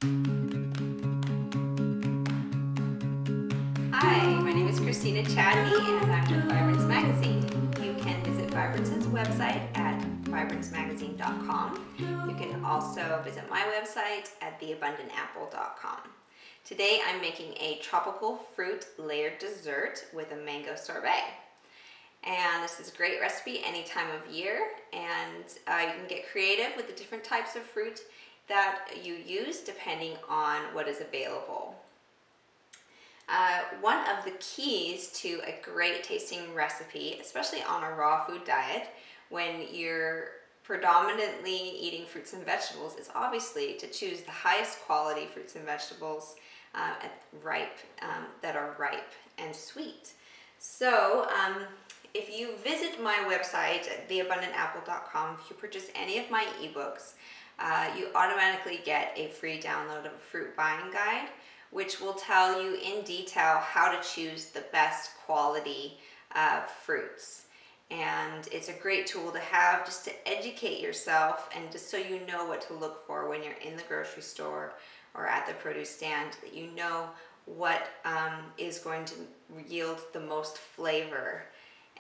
Hi, my name is Christina Chadney and I'm with Vibrance Magazine. You can visit Vibrance's website at vibranceMagazine.com. You can also visit my website at theabundantapple.com. Today I'm making a tropical fruit layered dessert with a mango sorbet. And this is a great recipe any time of year, and you can get creative with the different types of fruit that you use depending on what is available. One of the keys to a great tasting recipe, especially on a raw food diet, when you're predominantly eating fruits and vegetables, is obviously to choose the highest quality fruits and vegetables that are ripe and sweet. So if you visit my website at theabundantapple.com, if you purchase any of my ebooks, you automatically get a free download of a fruit buying guide, which will tell you in detail how to choose the best quality fruits. And it's a great tool to have just to educate yourself and just so you know what to look for when you're in the grocery store or at the produce stand, that you know what is going to yield the most flavor.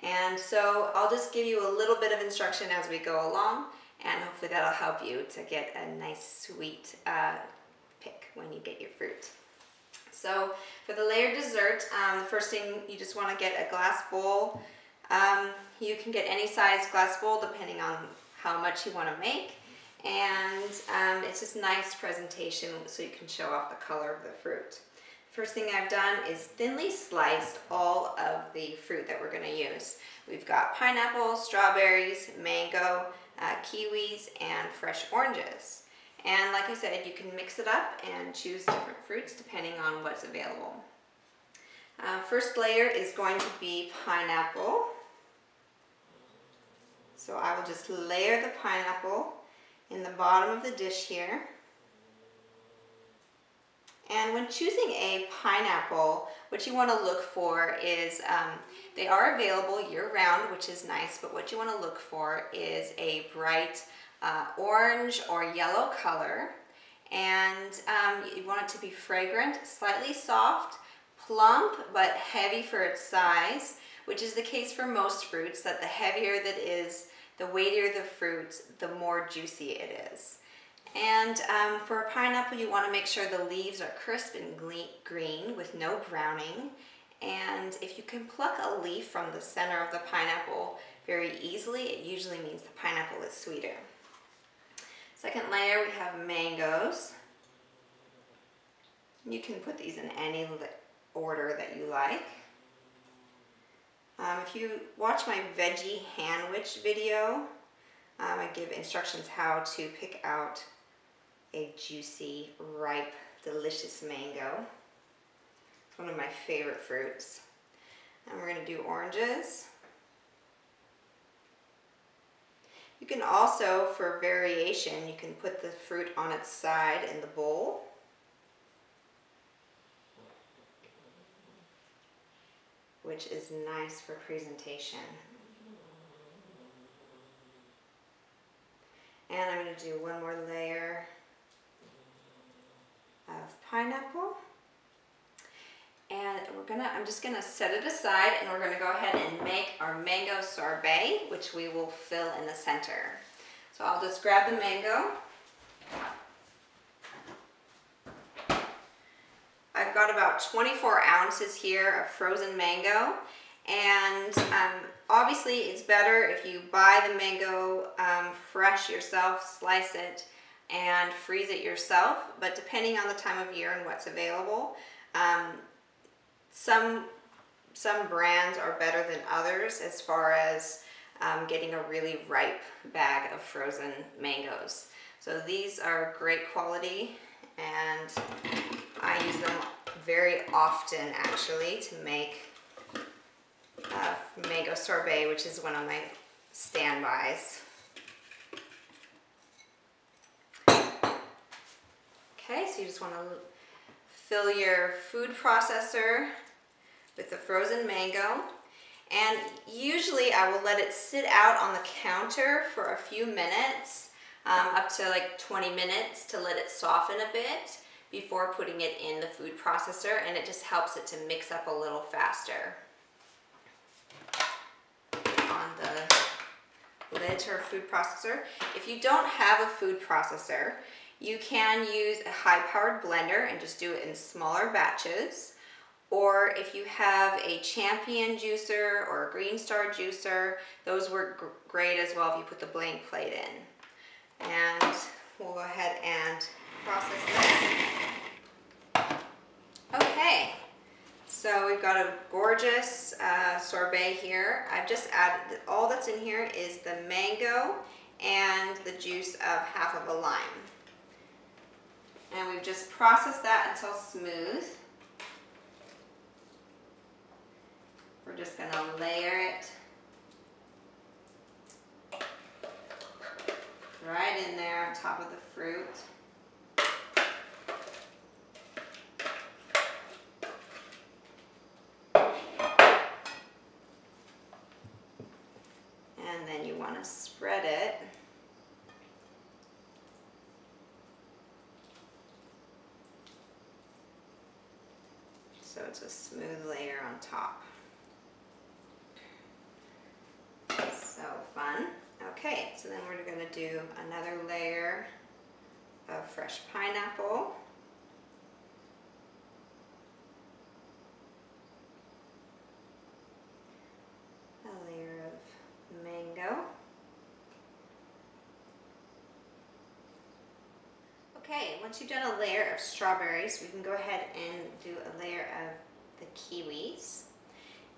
And so I'll just give you a little bit of instruction as we go along, and hopefully that'll help you to get a nice sweet pick when you get your fruit. So for the layered dessert, the first thing, you just want to get a glass bowl. You can get any size glass bowl depending on how much you want to make. And it's just nice presentation so you can show off the color of the fruit. First thing I've done is thinly sliced all of the fruit that we're going to use. We've got pineapple, strawberries, mango, kiwis, and fresh oranges. And like I said, you can mix it up and choose different fruits depending on what's available. First layer is going to be pineapple. So I will just layer the pineapple in the bottom of the dish here. And when choosing a pineapple, what you want to look for is, they are available year-round, which is nice, but what you want to look for is a bright orange or yellow color, and you want it to be fragrant, slightly soft, plump, but heavy for its size, which is the case for most fruits, that the heavier that is, the weightier the fruit, the more juicy it is. And for a pineapple, you want to make sure the leaves are crisp and green with no browning. And if you can pluck a leaf from the center of the pineapple very easily, it usually means the pineapple is sweeter. Second layer, we have mangoes. You can put these in any order that you like. If you watch my veggie handwich video, I give instructions how to pick out a juicy, ripe, delicious mango. It's one of my favorite fruits. And we're going to do oranges. You can also, for variation, you can put the fruit on its side in the bowl. Which is nice for presentation. And I'm going to do one more layer of pineapple. And I'm just going to set it aside, and we're going to go ahead and make our mango sorbet, which we will fill in the center. So I'll just grab the mango. I've got about 24 ounces here of frozen mango, and obviously it's better if you buy the mango fresh yourself, slice it, and freeze it yourself, but depending on the time of year and what's available, some brands are better than others as far as getting a really ripe bag of frozen mangoes. So these are great quality, and I use them very often actually to make mango sorbet, which is one of my standbys. Okay, so you just want to fill your food processor with the frozen mango, and usually I will let it sit out on the counter for a few minutes, up to like 20 minutes, to let it soften a bit. before putting it in the food processor, and it just helps it to mix up a little faster. On the lid to our food processor. If you don't have a food processor, you can use a high-powered blender and just do it in smaller batches. Or if you have a Champion juicer or a Green Star juicer, those work great as well if you put the blank plate in. And we'll go ahead and process this. Okay, so we've got a gorgeous sorbet here. I've just added, all that's in here is the mango and the juice of half of a lime. And we've just processed that until smooth. We're just going to layer it right in there on top of the fruit. And then you want to spread it so it's a smooth layer on top. So fun. Okay, so then we're going to do another layer of fresh pineapple. A layer of mango. Okay, once you've done a layer of strawberries, we can go ahead and do a layer of the kiwis.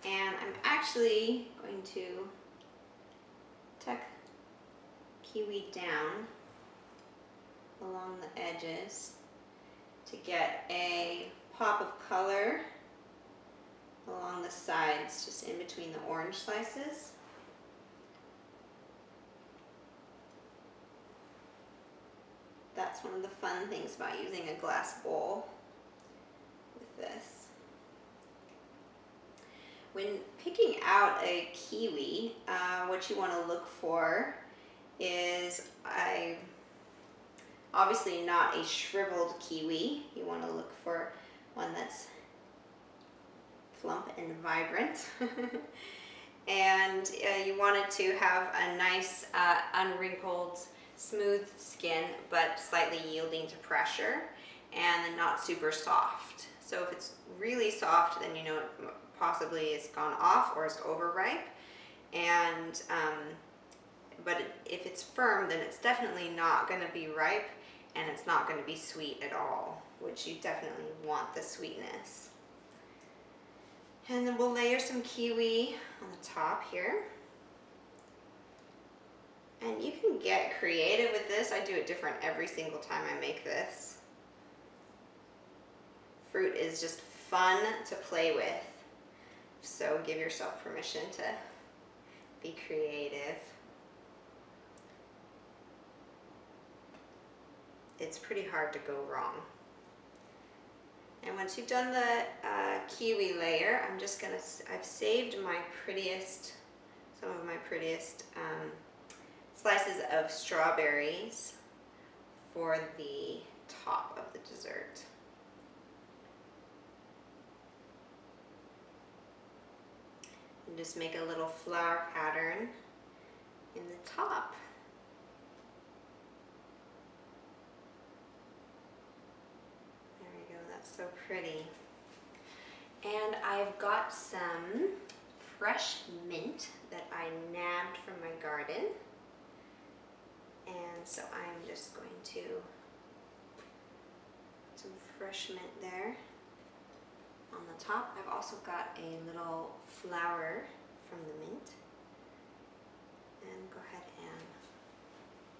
And I'm actually going to tuck kiwi down along the edges to get a pop of color along the sides, just in between the orange slices. That's one of the fun things about using a glass bowl with this. When picking out a kiwi, what you want to look for is obviously not a shriveled kiwi. You want to look for one that's plump and vibrant. And you want it to have a nice unwrinkled, smooth skin, but slightly yielding to pressure, and not super soft. So if it's really soft, then you know it possibly is gone off or is overripe. And but if it's firm, then it's definitely not going to be ripe, and it's not going to be sweet at all, which you definitely want the sweetness. And then we'll layer some kiwi on the top here. And you can get creative with this. I do it different every single time I make this. Fruit is just fun to play with, so give yourself permission to be creative. It's pretty hard to go wrong. And once you've done the kiwi layer, I've saved my prettiest, some of my prettiest slices of strawberries for the top of the dessert. And just make a little flower pattern in the top. There we go, that's so pretty. And I've got some fresh mint that I nabbed from my garden. And so I'm just going to put some fresh mint there on the top. I've also got a little flower from the mint. And go ahead and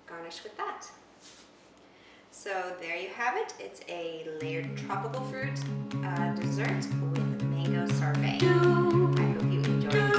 garnish with that. So there you have it. It's a layered tropical fruit dessert with mango sorbet. I hope you enjoyed it.